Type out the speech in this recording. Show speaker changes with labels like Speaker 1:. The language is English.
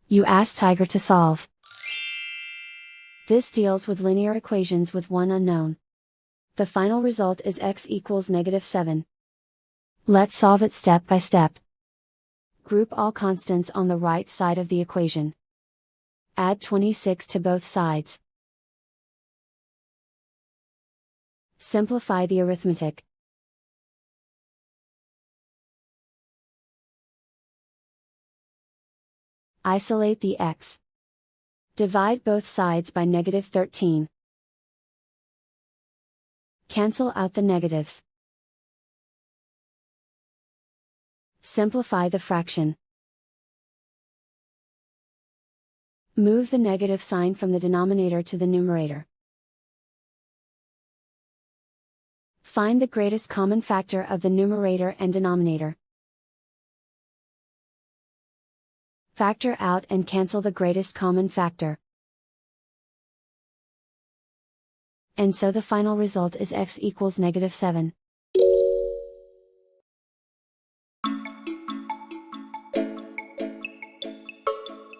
Speaker 1: You ask Tiger to solve. This deals with linear equations with one unknown. The final result is x equals -7. Let's solve it step by step. Group all constants on the right side of the equation. Add 26 to both sides. Simplify the arithmetic. Isolate the x. Divide both sides by -13. Cancel out the negatives. Simplify the fraction. Move the negative sign from the denominator to the numerator. Find the greatest common factor of the numerator and denominator. Factor out and cancel the greatest common factor. And so the final result is x equals -7.